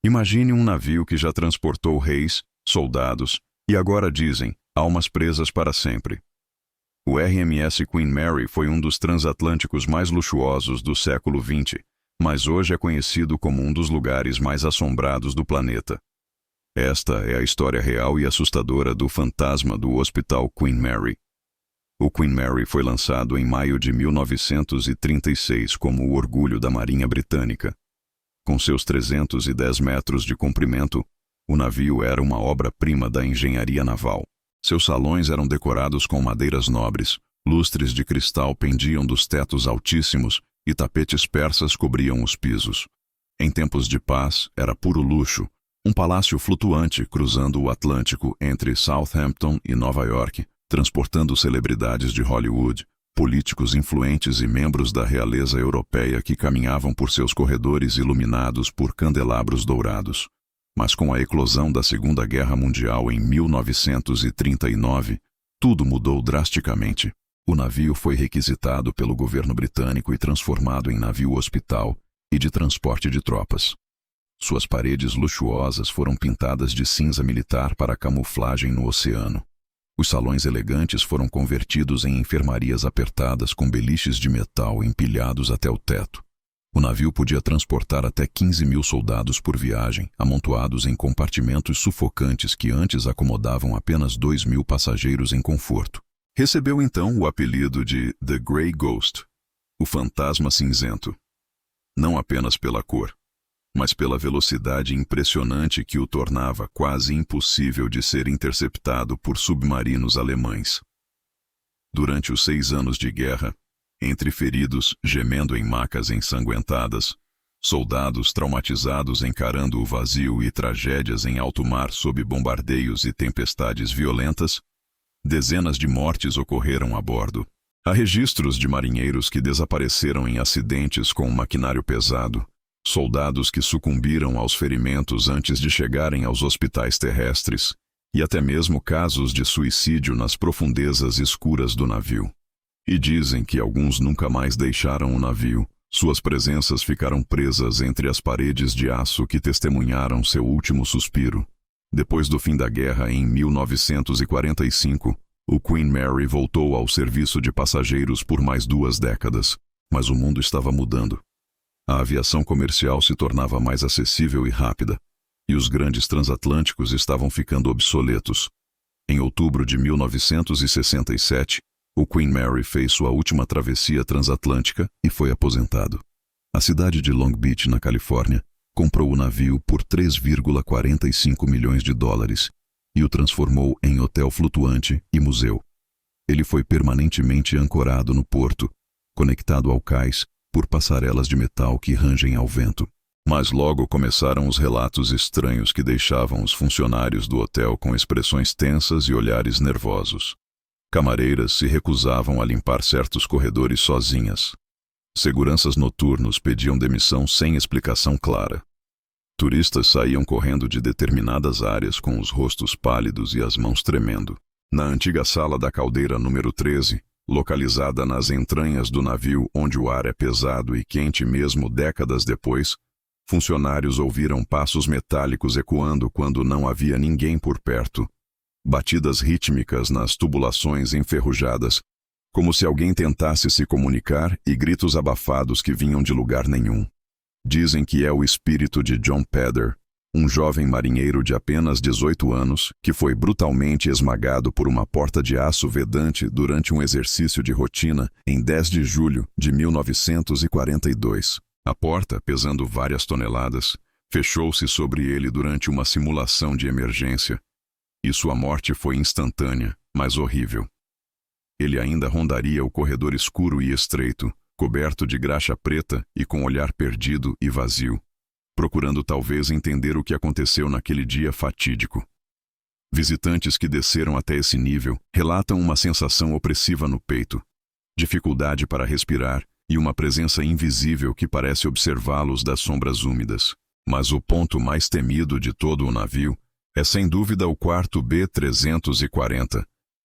Imagine um navio que já transportou reis, soldados e agora dizem, almas presas para sempre. O RMS Queen Mary foi um dos transatlânticos mais luxuosos do século XX, mas hoje é conhecido como um dos lugares mais assombrados do planeta. Esta é a história real e assustadora do fantasma do Hospital Queen Mary. O Queen Mary foi lançado em maio de 1936 como o orgulho da Marinha Britânica. Com seus 310 metros de comprimento, o navio era uma obra-prima da engenharia naval. Seus salões eram decorados com madeiras nobres, lustres de cristal pendiam dos tetos altíssimos e tapetes persas cobriam os pisos. Em tempos de paz, era puro luxo, um palácio flutuante cruzando o Atlântico entre Southampton e Nova York, transportando celebridades de Hollywood, políticos influentes e membros da realeza europeia que caminhavam por seus corredores iluminados por candelabros dourados. Mas com a eclosão da Segunda Guerra Mundial em 1939, tudo mudou drasticamente. O navio foi requisitado pelo governo britânico e transformado em navio-hospital e de transporte de tropas. Suas paredes luxuosas foram pintadas de cinza militar para camuflagem no oceano. Os salões elegantes foram convertidos em enfermarias apertadas com beliches de metal empilhados até o teto. O navio podia transportar até 15.000 soldados por viagem, amontoados em compartimentos sufocantes que antes acomodavam apenas 2.000 passageiros em conforto. Recebeu então o apelido de The Grey Ghost, o fantasma cinzento. Não apenas pela cor, mas pela velocidade impressionante que o tornava quase impossível de ser interceptado por submarinos alemães. Durante os 6 anos de guerra, entre feridos gemendo em macas ensanguentadas, soldados traumatizados encarando o vazio e tragédias em alto mar sob bombardeios e tempestades violentas, dezenas de mortes ocorreram a bordo. Há registros de marinheiros que desapareceram em acidentes com maquinário pesado, soldados que sucumbiram aos ferimentos antes de chegarem aos hospitais terrestres, e até mesmo casos de suicídio nas profundezas escuras do navio. E dizem que alguns nunca mais deixaram o navio. Suas presenças ficaram presas entre as paredes de aço que testemunharam seu último suspiro. Depois do fim da guerra, em 1945, o Queen Mary voltou ao serviço de passageiros por mais 2 décadas, mas o mundo estava mudando. A aviação comercial se tornava mais acessível e rápida, e os grandes transatlânticos estavam ficando obsoletos. Em outubro de 1967, o Queen Mary fez sua última travessia transatlântica e foi aposentado. A cidade de Long Beach, na Califórnia, comprou o navio por $3,45 milhões e o transformou em hotel flutuante e museu. Ele foi permanentemente ancorado no porto, conectado ao cais por passarelas de metal que rangem ao vento. Mas logo começaram os relatos estranhos que deixavam os funcionários do hotel com expressões tensas e olhares nervosos. Camareiras se recusavam a limpar certos corredores sozinhas. Seguranças noturnos pediam demissão sem explicação clara. Turistas saíam correndo de determinadas áreas com os rostos pálidos e as mãos tremendo. Na antiga sala da caldeira número 13, localizada nas entranhas do navio onde o ar é pesado e quente mesmo décadas depois, funcionários ouviram passos metálicos ecoando quando não havia ninguém por perto. Batidas rítmicas nas tubulações enferrujadas, como se alguém tentasse se comunicar, e gritos abafados que vinham de lugar nenhum. Dizem que é o espírito de John Pedder, um jovem marinheiro de apenas 18 anos que foi brutalmente esmagado por uma porta de aço vedante durante um exercício de rotina em 10 de julho de 1942. A porta, pesando várias toneladas, fechou-se sobre ele durante uma simulação de emergência. E sua morte foi instantânea, mas horrível. Ele ainda rondaria o corredor escuro e estreito, coberto de graxa preta e com olhar perdido e vazio, procurando talvez entender o que aconteceu naquele dia fatídico. Visitantes que desceram até esse nível relatam uma sensação opressiva no peito, dificuldade para respirar e uma presença invisível que parece observá-los das sombras úmidas. Mas o ponto mais temido de todo o navio é sem dúvida o quarto B340,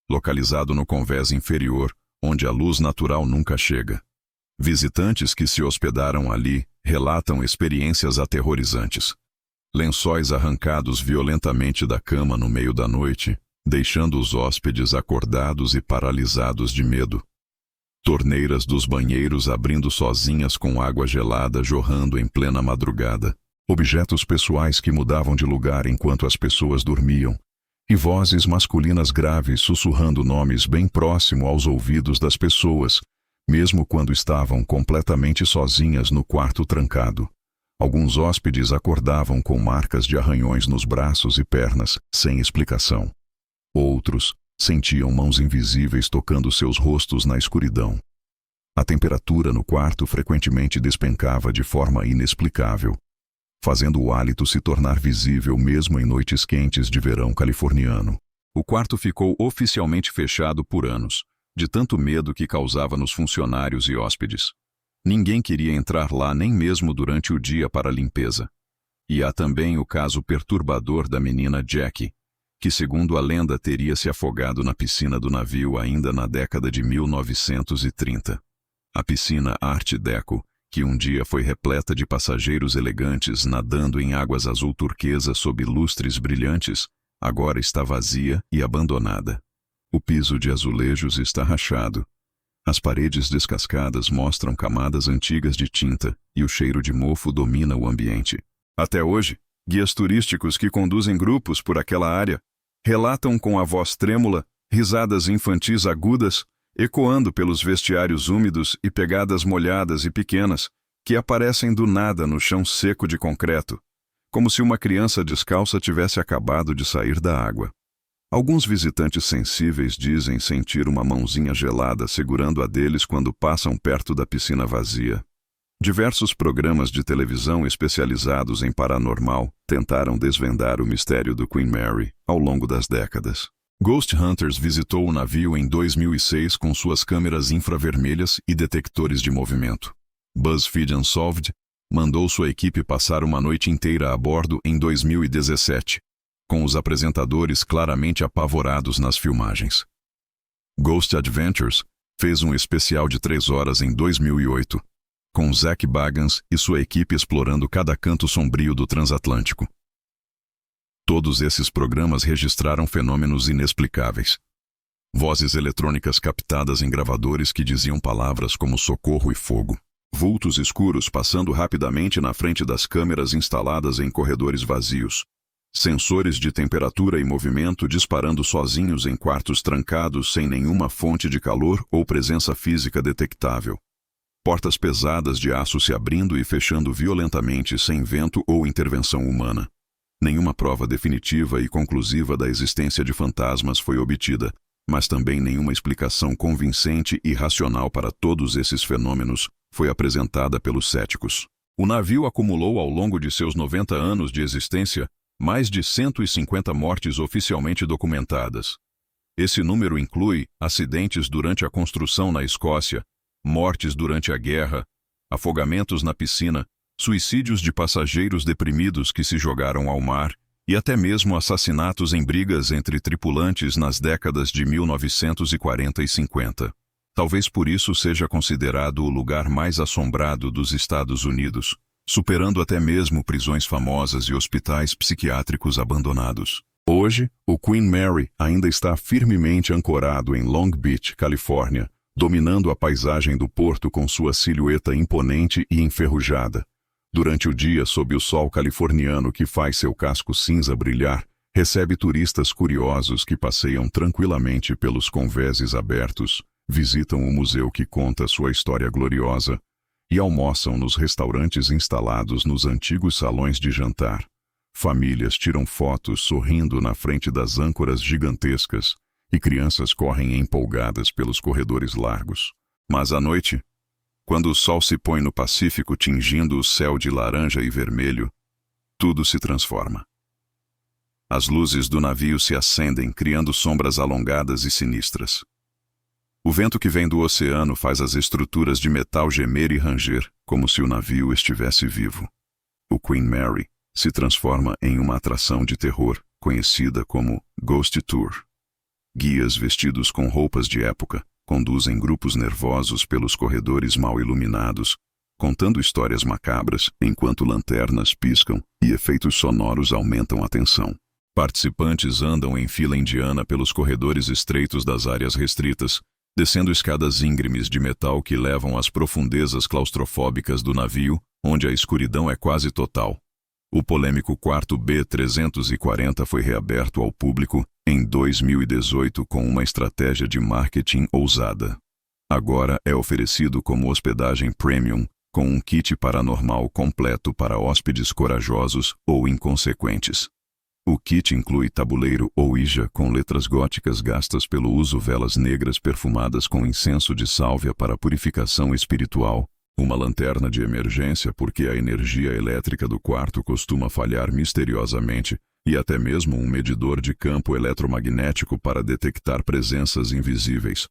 localizado no convés inferior, onde a luz natural nunca chega. Visitantes que se hospedaram ali relatam experiências aterrorizantes. lençóis arrancados violentamente da cama no meio da noite, deixando os hóspedes acordados e paralisados de medo. Torneiras dos banheiros abrindo sozinhas com água gelada jorrando em plena madrugada. Objetos pessoais que mudavam de lugar enquanto as pessoas dormiam. E vozes masculinas graves sussurrando nomes bem próximo aos ouvidos das pessoas, mesmo quando estavam completamente sozinhas no quarto trancado. Alguns hóspedes acordavam com marcas de arranhões nos braços e pernas, sem explicação. Outros sentiam mãos invisíveis tocando seus rostos na escuridão. A temperatura no quarto frequentemente despencava de forma inexplicável, fazendo o hálito se tornar visível mesmo em noites quentes de verão californiano. O quarto ficou oficialmente fechado por anos, de tanto medo que causava nos funcionários e hóspedes. Ninguém queria entrar lá nem mesmo durante o dia para a limpeza. E há também o caso perturbador da menina Jackie, que segundo a lenda teria se afogado na piscina do navio ainda na década de 1930. A piscina Art Deco, que um dia foi repleta de passageiros elegantes nadando em águas azul turquesa sob lustres brilhantes, agora está vazia e abandonada. O piso de azulejos está rachado. As paredes descascadas mostram camadas antigas de tinta e o cheiro de mofo domina o ambiente. Até hoje, guias turísticos que conduzem grupos por aquela área relatam com a voz trêmula risadas infantis agudas, ecoando pelos vestiários úmidos e pegadas molhadas e pequenas, que aparecem do nada no chão seco de concreto, como se uma criança descalça tivesse acabado de sair da água. Alguns visitantes sensíveis dizem sentir uma mãozinha gelada segurando a deles quando passam perto da piscina vazia. Diversos programas de televisão especializados em paranormal tentaram desvendar o mistério do Queen Mary ao longo das décadas. Ghost Hunters visitou o navio em 2006 com suas câmeras infravermelhas e detectores de movimento. BuzzFeed Unsolved mandou sua equipe passar uma noite inteira a bordo em 2017, com os apresentadores claramente apavorados nas filmagens. Ghost Adventures fez um especial de 3 horas em 2008, com Zach Bagans e sua equipe explorando cada canto sombrio do transatlântico. Todos esses programas registraram fenômenos inexplicáveis. Vozes eletrônicas captadas em gravadores que diziam palavras como socorro e fogo. Vultos escuros passando rapidamente na frente das câmeras instaladas em corredores vazios. Sensores de temperatura e movimento disparando sozinhos em quartos trancados sem nenhuma fonte de calor ou presença física detectável. Portas pesadas de aço se abrindo e fechando violentamente sem vento ou intervenção humana. Nenhuma prova definitiva e conclusiva da existência de fantasmas foi obtida, mas também nenhuma explicação convincente e racional para todos esses fenômenos foi apresentada pelos céticos. O navio acumulou ao longo de seus 90 anos de existência mais de 150 mortes oficialmente documentadas. Esse número inclui acidentes durante a construção na Escócia, mortes durante a guerra, afogamentos na piscina, suicídios de passageiros deprimidos que se jogaram ao mar e até mesmo assassinatos em brigas entre tripulantes nas décadas de 1940 e 50. Talvez por isso seja considerado o lugar mais assombrado dos Estados Unidos, superando até mesmo prisões famosas e hospitais psiquiátricos abandonados. Hoje, o Queen Mary ainda está firmemente ancorado em Long Beach, Califórnia, dominando a paisagem do porto com sua silhueta imponente e enferrujada. Durante o dia, sob o sol californiano que faz seu casco cinza brilhar, recebe turistas curiosos que passeiam tranquilamente pelos convéses abertos, visitam o museu que conta sua história gloriosa e almoçam nos restaurantes instalados nos antigos salões de jantar. Famílias tiram fotos sorrindo na frente das âncoras gigantescas e crianças correm empolgadas pelos corredores largos. Mas à noite, quando o sol se põe no Pacífico tingindo o céu de laranja e vermelho, tudo se transforma. As luzes do navio se acendem, criando sombras alongadas e sinistras. O vento que vem do oceano faz as estruturas de metal gemer e ranger, como se o navio estivesse vivo. O Queen Mary se transforma em uma atração de terror, conhecida como Ghost Tour. Guias vestidos com roupas de época conduzem grupos nervosos pelos corredores mal iluminados, contando histórias macabras enquanto lanternas piscam e efeitos sonoros aumentam a tensão. Participantes andam em fila indiana pelos corredores estreitos das áreas restritas, descendo escadas íngremes de metal que levam às profundezas claustrofóbicas do navio, onde a escuridão é quase total. O polêmico quarto B340 foi reaberto ao público em 2018 com uma estratégia de marketing ousada. Agora é oferecido como hospedagem premium, com um kit paranormal completo para hóspedes corajosos ou inconsequentes. O kit inclui tabuleiro Ouija com letras góticas gastas pelo uso, velas negras perfumadas com incenso de sálvia para purificação espiritual, uma lanterna de emergência porque a energia elétrica do quarto costuma falhar misteriosamente, e até mesmo um medidor de campo eletromagnético para detectar presenças invisíveis.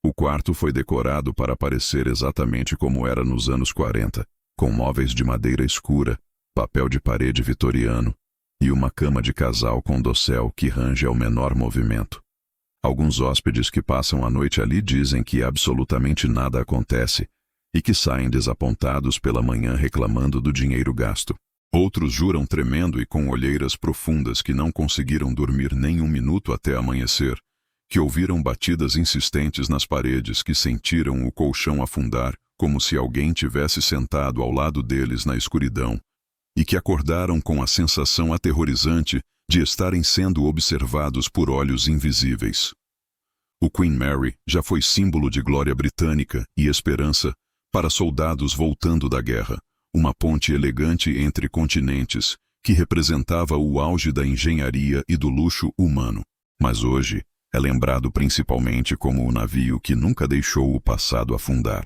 O quarto foi decorado para parecer exatamente como era nos anos 40, com móveis de madeira escura, papel de parede vitoriano e uma cama de casal com dossel que range ao menor movimento. Alguns hóspedes que passam a noite ali dizem que absolutamente nada acontece e que saem desapontados pela manhã reclamando do dinheiro gasto. Outros juram tremendo e com olheiras profundas que não conseguiram dormir nem um minuto até amanhecer, que ouviram batidas insistentes nas paredes, que sentiram o colchão afundar como se alguém tivesse sentado ao lado deles na escuridão, e que acordaram com a sensação aterrorizante de estarem sendo observados por olhos invisíveis. O Queen Mary já foi símbolo de glória britânica e esperança para soldados voltando da guerra, uma ponte elegante entre continentes que representava o auge da engenharia e do luxo humano. Mas hoje é lembrado principalmente como o navio que nunca deixou o passado afundar.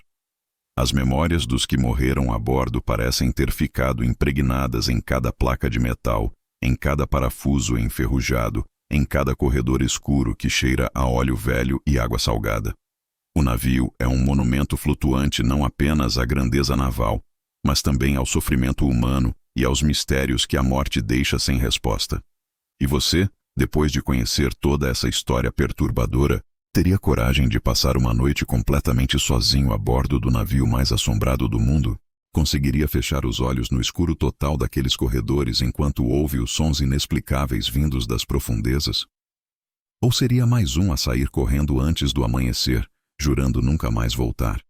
As memórias dos que morreram a bordo parecem ter ficado impregnadas em cada placa de metal, em cada parafuso enferrujado, em cada corredor escuro que cheira a óleo velho e água salgada. O navio é um monumento flutuante não apenas à grandeza naval, mas também ao sofrimento humano e aos mistérios que a morte deixa sem resposta. E você, depois de conhecer toda essa história perturbadora, teria coragem de passar uma noite completamente sozinho a bordo do navio mais assombrado do mundo? Conseguiria fechar os olhos no escuro total daqueles corredores enquanto ouve os sons inexplicáveis vindos das profundezas? Ou seria mais um a sair correndo antes do amanhecer, jurando nunca mais voltar?